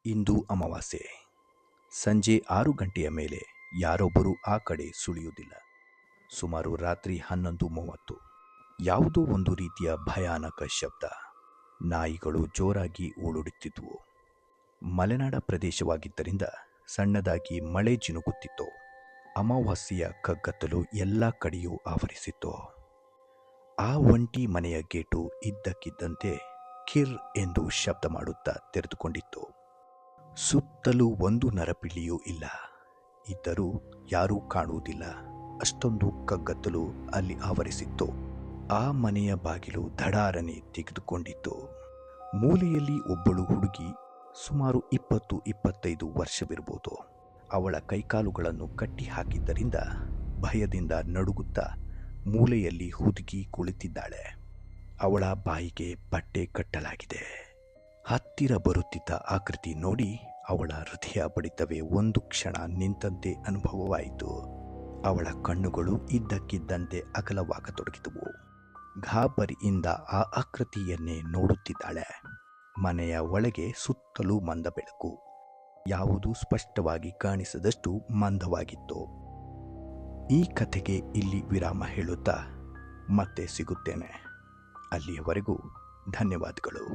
ಇಂದು ಅಮಾವಾಸ್ಯೆ. ಸಂಜೆ 6 ಗಂಟೆಯ ಮೇಲೆ ಯಾರೊಬ್ಬರೂ ಆ ಕಡೆ ಸುಳಿಯುವುದಿಲ್ಲ. ಸುಮಾರು ರಾತ್ರಿ 11:30. ಯಾವುದೋ ಒಂದು ರೀತಿಯ ಭಯಾನಕ ಶಬ್ದ. ನಾಯಿಗಳು ಜೋರಾಗಿ ಓಡುತ್ತಿದ್ದುವು. ಮಲೆನಾಡ ಪ್ರದೇಶವಾಗಿದ್ದರಿಂದ ಸಣ್ಣದಾಗಿ ಮಳೆ ಜಿನುಗುತ್ತಿತ್ತು. ಅಮಾವಾಸ್ಯೆಯ ಕಗ್ಗತ್ತಲು ಎಲ್ಲ ಕಡೆಯೂ ಆವರಿಸಿತ್ತು. ಆ ಒಂಟಿ ಮನೆಯ ಗೇಟು ಇದ್ದಕ್ಕಿದ್ದಂತೆ ಕಿರ್ ಎಂದು ಶಬ್ದ ಮಾಡುತ್ತಾ ತೆರೆದುಕೊಂಡಿತ್ತು. ಸುತ್ತಲೂ ಒಂದು ನರಪಿಳ್ಳಿಯೂ ಇಲ್ಲ. ಇದ್ದರೂ ಯಾರೂ ಕಾಣುವುದಿಲ್ಲ. ಅಷ್ಟೊಂದು ಕಗ್ಗತ್ತಲು ಅಲ್ಲಿ ಆವರಿಸಿತ್ತು. ಆ ಮನೆಯ ಬಾಗಿಲು ಧಡಾರನೆ ತೆಗೆದುಕೊಂಡಿತ್ತು. ಮೂಲೆಯಲ್ಲಿ ಒಬ್ಬಳು ಹುಡುಗಿ, ಸುಮಾರು 20-25 ವರ್ಷವಿರಬಹುದು. ಅವಳ ಕೈಕಾಲುಗಳನ್ನು ಕಟ್ಟಿ ಹಾಕಿದ್ದರಿಂದ ಭಯದಿಂದ ನಡುಗುತ್ತಾ ಮೂಲೆಯಲ್ಲಿ ಹುದುಗಿ ಕುಳಿತಿದ್ದಾಳೆ. ಅವಳ ಬಾಯಿಗೆ ಬಟ್ಟೆ ಕಟ್ಟಲಾಗಿದೆ. ಹತ್ತಿರ ಬರುತ್ತಿದ್ದ ಆಕೃತಿ ನೋಡಿ ಅವಳ ಹೃದಯ ಬಡಿತವೇ ಒಂದು ಕ್ಷಣ ನಿಂತಂತೆ ಅನುಭವವಾಯಿತು. ಅವಳ ಕಣ್ಣುಗಳು ಇದ್ದಕ್ಕಿದ್ದಂತೆ ಅಗಲವಾಗತೊಡಗಿದವು. ಗಾಬರಿಯಿಂದ ಆ ಆಕೃತಿಯನ್ನೇ ನೋಡುತ್ತಿದ್ದಾಳೆ. ಮನೆಯ ಒಳಗೆ ಸುತ್ತಲೂ ಮಂದ ಬೆಳಕು. ಯಾವುದೂ ಸ್ಪಷ್ಟವಾಗಿ ಕಾಣಿಸದಷ್ಟು ಮಂದವಾಗಿತ್ತು. ಈ ಕಥೆಗೆ ಇಲ್ಲಿ ವಿರಾಮ ಹೇಳುತ್ತಾ ಮತ್ತೆ ಸಿಗುತ್ತೇನೆ. ಅಲ್ಲಿಯವರೆಗೂ ಧನ್ಯವಾದಗಳು.